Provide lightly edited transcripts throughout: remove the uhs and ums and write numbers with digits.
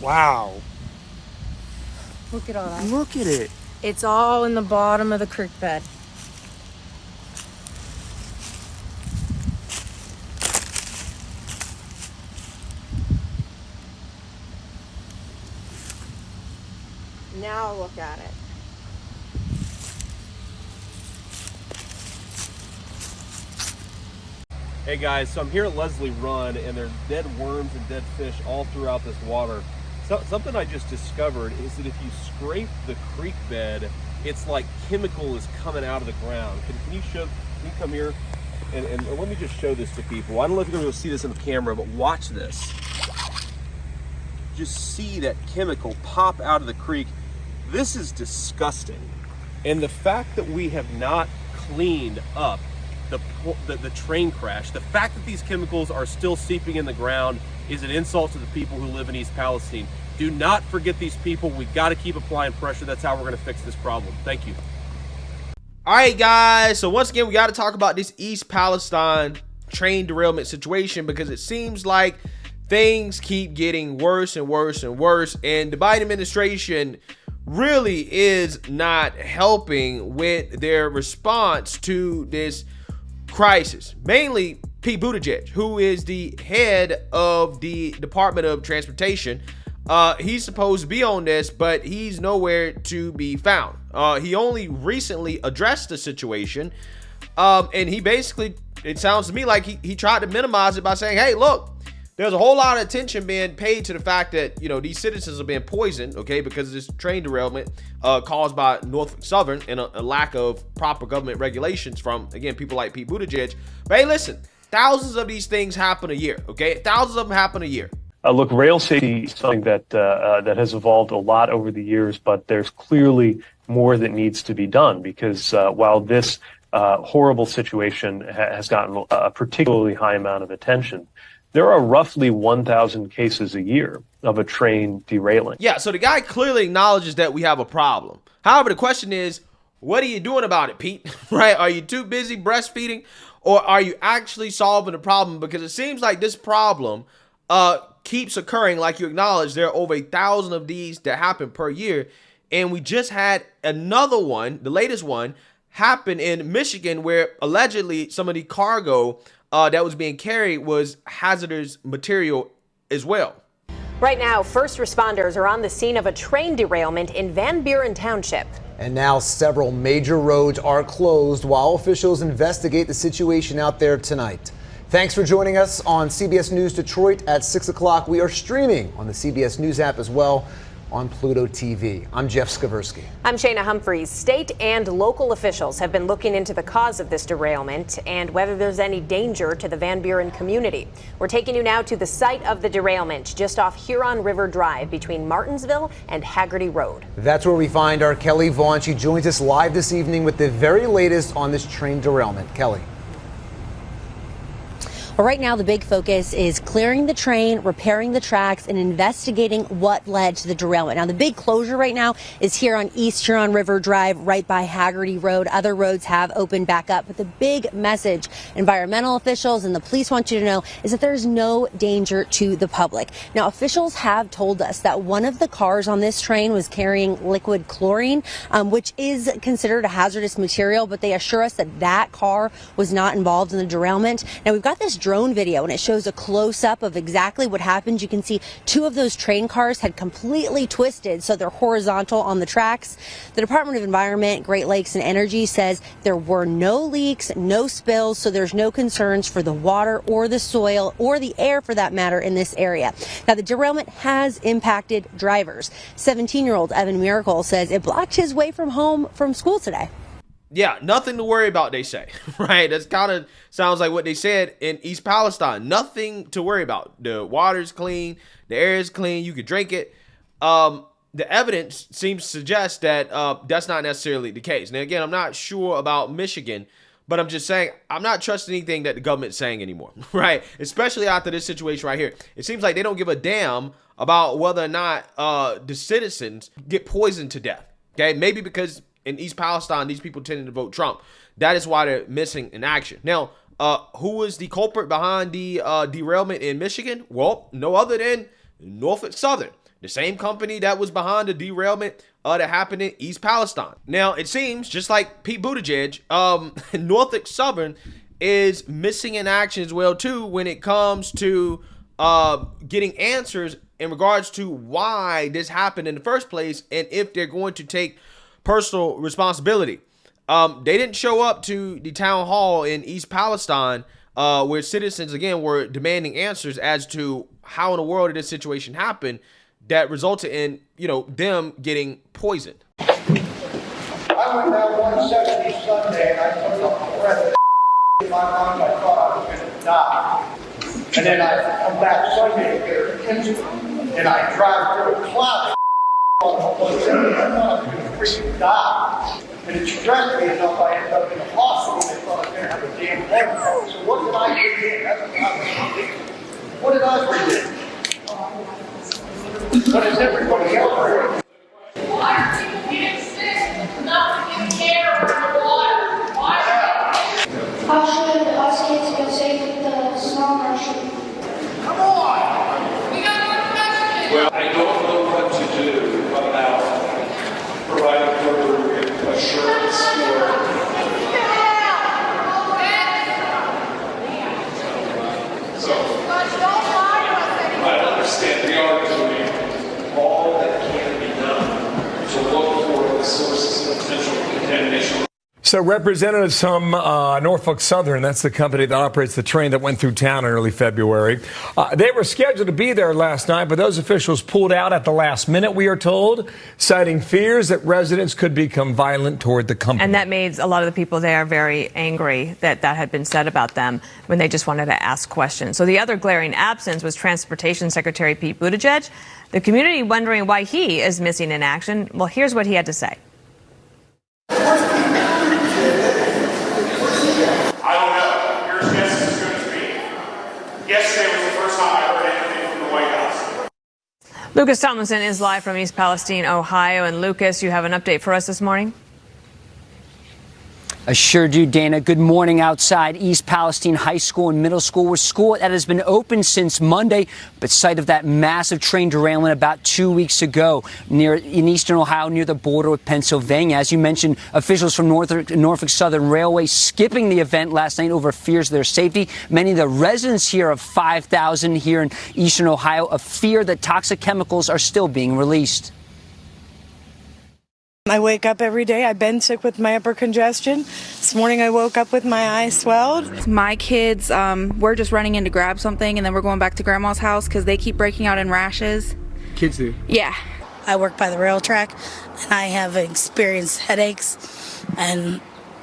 Wow. Look at all that. Look at it. It's all in the bottom of the creek bed. Now look at it. Hey guys, so I'm here at Leslie Run and there's dead worms and dead fish all throughout this water. So, something I just discovered is that if you scrape the creek bed, it's like chemical is coming out of the ground. Can you come here and let me just show this to people. I don't know if you're gonna be able to see this in the camera, but watch this. Just see that chemical pop out of the creek. This is disgusting. And the fact that we have not cleaned up the train crash, the fact that these chemicals are still seeping in the ground is an insult to the people who live in East Palestine. Do not forget these people. We've got to keep applying pressure. That's how we're going to fix this problem. Thank you. All right, guys. So once again, we got to talk about this East Palestine train derailment situation because it seems like things keep getting worse and worse and worse. And the Biden administration really is not helping with their response to this crisis. Mainly Pete Buttigieg, who is the head of the Department of Transportation. He's supposed to be on this, but he's nowhere to be found. He only recently addressed the situation, and he basically, it sounds to me like he tried to minimize it by saying, hey, look, there's a whole lot of attention being paid to the fact that, you know, these citizens are being poisoned, okay, because of this train derailment caused by Norfolk Southern and a lack of proper government regulations from, again, people like Pete Buttigieg. But hey, listen, thousands of these things happen a year, okay? Thousands of them happen a year. Look, rail safety is something that has evolved a lot over the years, but there's clearly more that needs to be done because while this horrible situation has gotten a particularly high amount of attention, there are roughly 1,000 cases a year of a train derailing. Yeah, so the guy clearly acknowledges that we have a problem. However, the question is, what are you doing about it, Pete? Right? Are you too busy breastfeeding, or are you actually solving the problem? Because it seems like this problem keeps occurring. Like you acknowledge, there are over 1,000 of these that happen per year. And we just had another one, the latest one, happen in Michigan, where allegedly some of the cargo that was being carried was hazardous material as well. Right now, first responders are on the scene of a train derailment in Van Buren Township. And now several major roads are closed while officials investigate the situation out there tonight. Thanks for joining us on CBS News Detroit at 6 o'clock. We are streaming on the CBS News app as well on Pluto TV. I'm Jeff Skaversky. I'm Shayna Humphreys. State and local officials have been looking into the cause of this derailment and whether there's any danger to the Van Buren community. We're taking you now to the site of the derailment just off Huron River Drive between Martinsville and Haggerty Road. That's where we find our Kelly Vaughn. She joins us live this evening with the very latest on this train derailment. Kelly. But right now, the big focus is clearing the train, repairing the tracks, and investigating what led to the derailment. Now, the big closure right now is here on East Huron River Drive, right by Haggerty Road. Other roads have opened back up. But the big message environmental officials and the police want you to know is that there's no danger to the public. Now, officials have told us that one of the cars on this train was carrying liquid chlorine, which is considered a hazardous material, but they assure us that that car was not involved in the derailment. Now, we've got this drone video and it shows a close-up of exactly what happened. You can see two of those train cars had completely twisted, so they're horizontal on the tracks. The Department of Environment, Great Lakes and Energy says there were no leaks, no spills, so there's no concerns for the water or the soil or the air for that matter in this area. Now, the derailment has impacted drivers. 17-year-old Evan Miracle says it blocked his way from home from school today. Yeah, nothing to worry about, they say, right? That's kind of sounds like what they said in East Palestine. Nothing to worry about. The water's clean, the air is clean, you could drink it. The evidence seems to suggest that that's not necessarily the case. Now, again, I'm not sure about Michigan, but I'm just saying I'm not trusting anything that the government's saying anymore, right? Especially after this situation right here. It seems like they don't give a damn about whether or not the citizens get poisoned to death, okay? Maybe because in East Palestine, these people tended to vote Trump. That is why they're missing in action. Now, who was the culprit behind the derailment in Michigan? Well, no other than Norfolk Southern. the same company that was behind the derailment that happened in East Palestine. Now, it seems, just like Pete Buttigieg, Norfolk Southern is missing in action as well, too, when it comes to getting answers in regards to why this happened in the first place and if they're going to take personal responsibility. They didn't show up to the town hall in East Palestine where citizens, again, were demanding answers as to how in the world did this situation happen that resulted in, them getting poisoned. I went down 170 Sunday and I took a breath in my lungs. I thought I was going to die. And then I come back Sunday to get her attention, and I drive through a cloud on the 170. I thought I was going to freaking die. And it stressed me enough I ended up in the hospital. They thought I was going to have a damn heart attack. So what did I forget? That's what I was thinking. What did I forget? What does everybody else forget? Why are people getting sick? Nothing in the air or in the water. Why? How should us kids feel safe with the snow marshal? Come on! We got more questions! Well, I don't know what to do about providing further assurance or... So, I understand we are doing all that can be done to look for the sources of potential contamination. So representatives from Norfolk Southern, that's the company that operates the train that went through town in early February, they were scheduled to be there last night, but those officials pulled out at the last minute, we are told, citing fears that residents could become violent toward the company. And that made a lot of the people there very angry that that had been said about them when they just wanted to ask questions. So the other glaring absence was Transportation Secretary Pete Buttigieg. The community wondering why he is missing in action. Well, here's what he had to say. Yesterday was the first time I heard anything from the White House. Lucas Tomlinson is live from East Palestine, Ohio. And Lucas, you have an update for us this morning? I sure do, Dana. Good morning outside East Palestine High School and Middle School, where school that has been open since Monday, but site of that massive train derailment about 2 weeks ago in eastern Ohio near the border with Pennsylvania. As you mentioned, officials from Norfolk Southern Railway skipping the event last night over fears of their safety. Many of the residents here of 5,000 here in eastern Ohio of fear that toxic chemicals are still being released. I wake up every day. I've been sick with my upper congestion. This morning I woke up with my eyes swelled. My kids, we're just running in to grab something, and then we're going back to Grandma's house because they keep breaking out in rashes. Kids do? Yeah. I work by the rail track, and I have experienced headaches and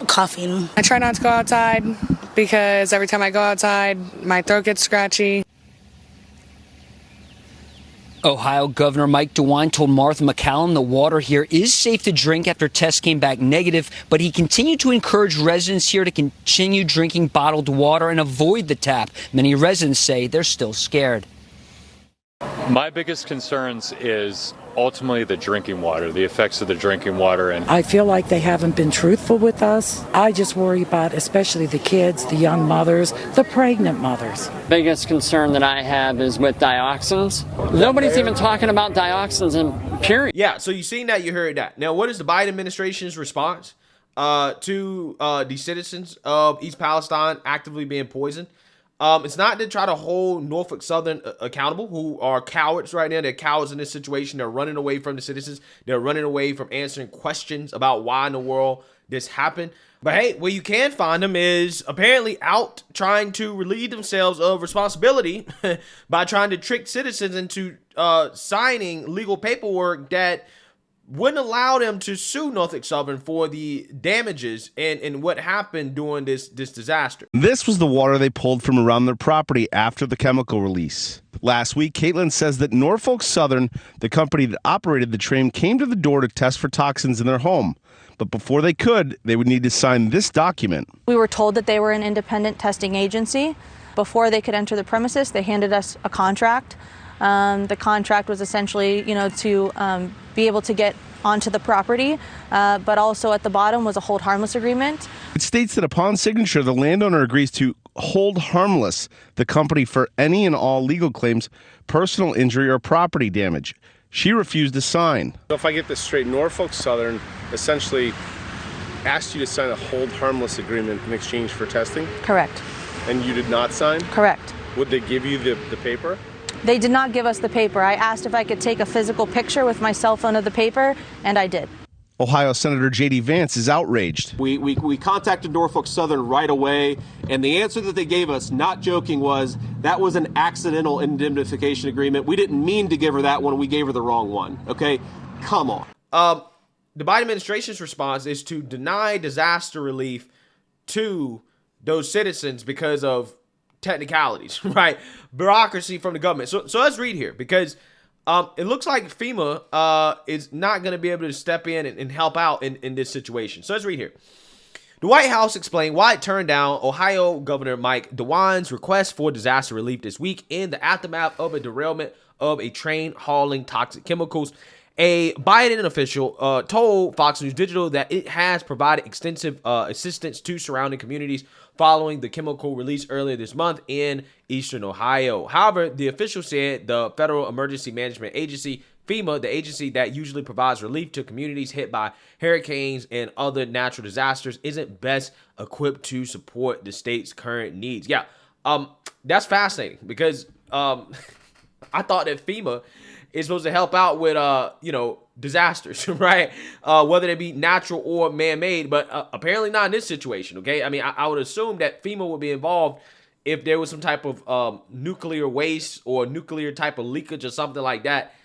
coughing. I try not to go outside because every time I go outside, my throat gets scratchy. Ohio Governor Mike DeWine told Martha McCallum the water here is safe to drink after tests came back negative, but he continued to encourage residents here to continue drinking bottled water and avoid the tap. Many residents say they're still scared. My biggest concerns is ultimately the drinking water, the effects of the drinking water. And I feel like they haven't been truthful with us. I just worry about especially the kids, the young mothers, the pregnant mothers. Biggest concern that I have is with dioxins. Nobody's even talking about dioxins in period. Yeah, so you've seen that, you heard that. Now, what is the Biden administration's response to the citizens of East Palestine actively being poisoned? It's not to try to hold Norfolk Southern accountable, who are cowards right now. They're cowards in this situation. They're running away from the citizens. They're running away from answering questions about why in the world this happened. But hey, where you can find them is apparently out trying to relieve themselves of responsibility by trying to trick citizens into signing legal paperwork that wouldn't allow them to sue Norfolk Southern for the damages and what happened during this disaster. This was the water they pulled from around their property after the chemical release. Last week, Caitlin says that Norfolk Southern, the company that operated the train, came to the door to test for toxins in their home. But before they could, they would need to sign this document. We were told that they were an independent testing agency. Before they could enter the premises, they handed us a contract. The contract was essentially, to be able to get onto the property, but also at the bottom was a hold harmless agreement. It states that upon signature, the landowner agrees to hold harmless the company for any and all legal claims, personal injury, or property damage. She refused to sign. So if I get this straight, Norfolk Southern essentially asked you to sign a hold harmless agreement in exchange for testing? Correct. And you did not sign? Correct. Would they give you the paper? They did not give us the paper. I asked if I could take a physical picture with my cell phone of the paper, and I did. Ohio Senator J.D. Vance is outraged. We contacted Norfolk Southern right away, and the answer that they gave us, not joking, was that was an accidental indemnification agreement. We didn't mean to give her that one. We gave her the wrong one. Okay? Come on. The Biden administration's response is to deny disaster relief to those citizens because of technicalities, right? Bureaucracy from the government. So let's read here, because it looks like FEMA is not going to be able to step in and help out in this situation. So let's read here. The White House explained why it turned down Ohio Governor Mike DeWine's request for disaster relief this week in the aftermath of a derailment of a train hauling toxic chemicals. A Biden official told Fox News Digital that it has provided extensive assistance to surrounding communities following the chemical release earlier this month in eastern Ohio. However, the official said the Federal Emergency Management Agency, FEMA, the agency that usually provides relief to communities hit by hurricanes and other natural disasters, isn't best equipped to support the state's current needs. Yeah, that's fascinating, because I thought that FEMA is supposed to help out with, disasters, right? Whether they be natural or man-made, but apparently not in this situation, okay? I mean, I would assume that FEMA would be involved if there was some type of nuclear waste or nuclear type of leakage or something like that.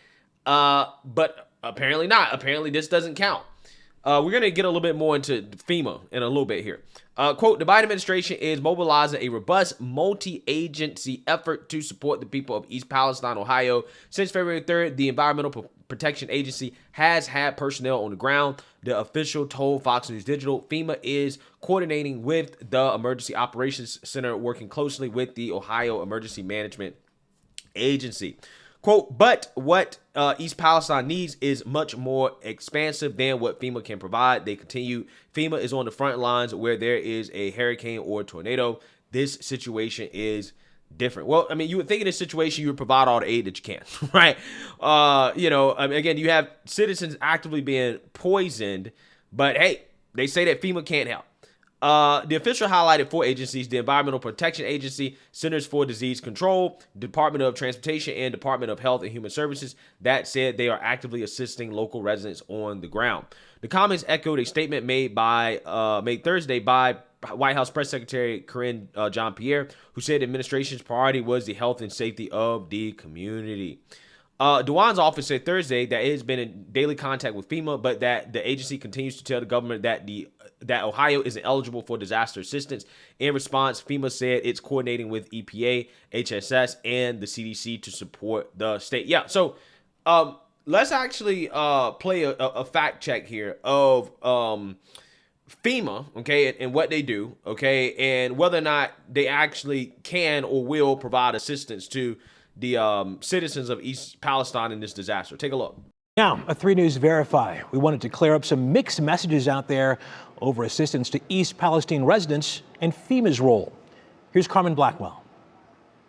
But apparently not. Apparently this doesn't count. We're going to get a little bit more into FEMA in a little bit here. Quote, the Biden administration is mobilizing a robust multi-agency effort to support the people of East Palestine, Ohio. Since February 3rd, the Environmental Protection Agency has had personnel on the ground. The official told Fox News Digital FEMA is coordinating with the Emergency Operations Center, working closely with the Ohio Emergency Management Agency. Quote, but what East Palestine needs is much more expansive than what FEMA can provide. They continue, FEMA is on the front lines where there is a hurricane or a tornado. This situation is different. Well, I mean, you would think in this situation, you would provide all the aid that you can, right? Again, you have citizens actively being poisoned, but hey, they say that FEMA can't help. The official highlighted 4 agencies: the Environmental Protection Agency, Centers for Disease Control, Department of Transportation, and Department of Health and Human Services, that said they are actively assisting local residents on the ground. The comments echoed a statement made Thursday by White House Press Secretary Karine Jean-Pierre, who said the administration's priority was the health and safety of the community. DeWine's office said Thursday that it has been in daily contact with FEMA, but that the agency continues to tell the government that Ohio isn't eligible for disaster assistance. In response, FEMA said it's coordinating with EPA, HSS, and the CDC to support the state. Yeah, so let's actually play a fact check here of FEMA, okay, and what they do, okay, and whether or not they actually can or will provide assistance to the citizens of East Palestine in this disaster. Take a look. Now, a 3 News Verify. We wanted to clear up some mixed messages out there over assistance to East Palestine residents and FEMA's role. Here's Carmen Blackwell.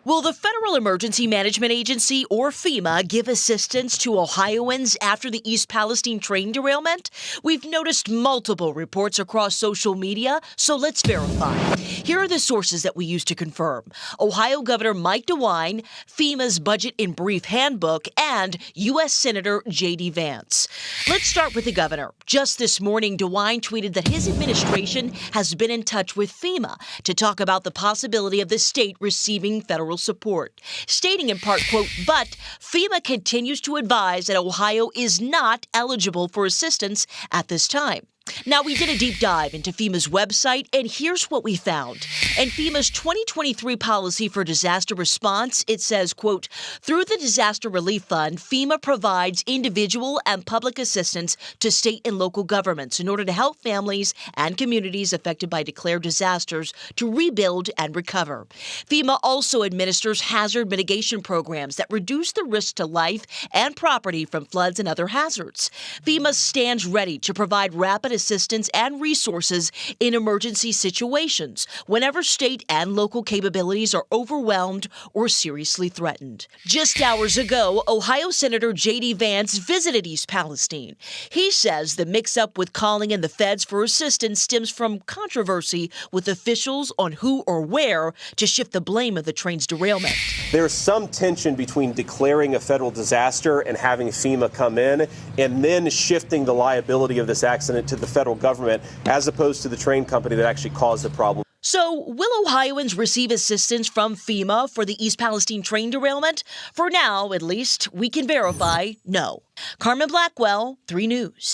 Will the Federal Emergency Management Agency, or FEMA, give assistance to Ohioans after the East Palestine train derailment? We've noticed multiple reports across social media, so let's verify. Here are the sources that we use to confirm: Ohio Governor Mike DeWine, FEMA's Budget in Brief Handbook, and U.S. Senator J.D. Vance. Let's start with the governor. Just this morning, DeWine tweeted that his administration has been in touch with FEMA to talk about the possibility of the state receiving federal support, stating in part, quote, but FEMA continues to advise that Ohio is not eligible for assistance at this time. Now, we did a deep dive into FEMA's website, and here's what we found. In FEMA's 2023 policy for disaster response, it says, quote, through the Disaster Relief Fund, FEMA provides individual and public assistance to state and local governments in order to help families and communities affected by declared disasters to rebuild and recover. FEMA also administers hazard mitigation programs that reduce the risk to life and property from floods and other hazards. FEMA stands ready to provide rapid assistance and resources in emergency situations whenever state and local capabilities are overwhelmed or seriously threatened. Just hours ago, Ohio Senator J.D. Vance visited East Palestine. He says the mix-up with calling in the feds for assistance stems from controversy with officials on who or where to shift the blame of the train's derailment. There's some tension between declaring a federal disaster and having FEMA come in and then shifting the liability of this accident to the federal government as opposed to the train company that actually caused the problem. So, will Ohioans receive assistance from FEMA for the East Palestine train derailment? For now, at least, we can verify no. Carmen Blackwell, 3 News.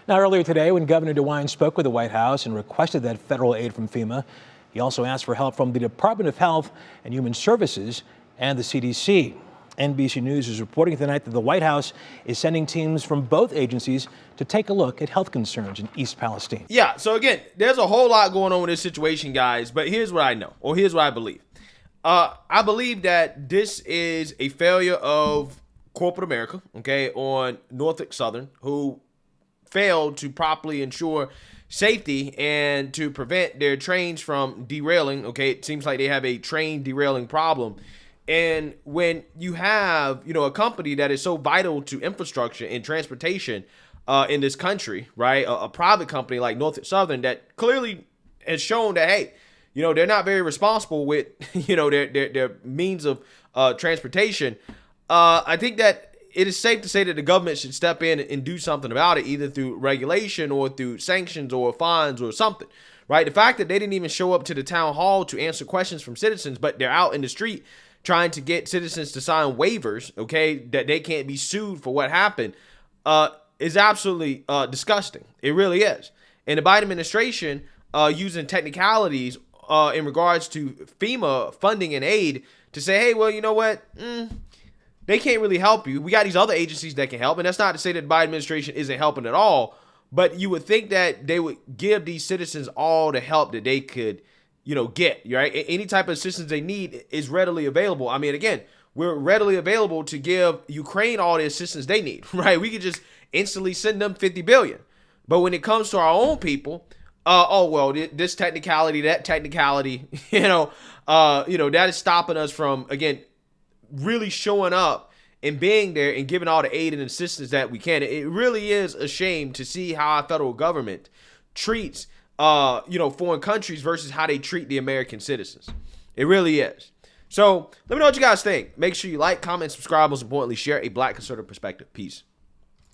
Now, earlier today, when Governor DeWine spoke with the White House and requested that federal aid from FEMA, he also asked for help from the Department of Health and Human Services and the CDC. NBC News is reporting tonight that the White House is sending teams from both agencies to take a look at health concerns in East Palestine. Yeah, so again, there's a whole lot going on with this situation, guys, but here's what I know, or here's what I believe. I believe that this is a failure of corporate America, okay, on Norfolk Southern, who failed to properly ensure safety and to prevent their trains from derailing. Okay, it seems like they have a train derailing problem. And when you have, a company that is so vital to infrastructure and transportation in this country, right, a private company like Norfolk Southern that clearly has shown that, hey, they're not very responsible with, their means of transportation, I think that it is safe to say that the government should step in and do something about it, either through regulation or through sanctions or fines or something, right? The fact that they didn't even show up to the town hall to answer questions from citizens, but they're out in the street trying to get citizens to sign waivers, okay, that they can't be sued for what happened, is absolutely disgusting. It really is. And the Biden administration using technicalities in regards to FEMA funding and aid to say, hey, well, you know what? They can't really help you. We got these other agencies that can help. And that's not to say that the Biden administration isn't helping at all. But you would think that they would give these citizens all the help that they could, get, right? Any type of assistance they need is readily available. I mean, again, we're readily available to give Ukraine all the assistance they need, right? We could just instantly send them $50 billion. But when it comes to our own people, this technicality, that technicality, that is stopping us from, again, really showing up and being there and giving all the aid and assistance that we can. It really is a shame to see how our federal government treats, foreign countries versus how they treat the American citizens. It really is. So let me know what you guys think. Make sure you like, comment, subscribe. Most importantly, share a Black conservative perspective. Peace.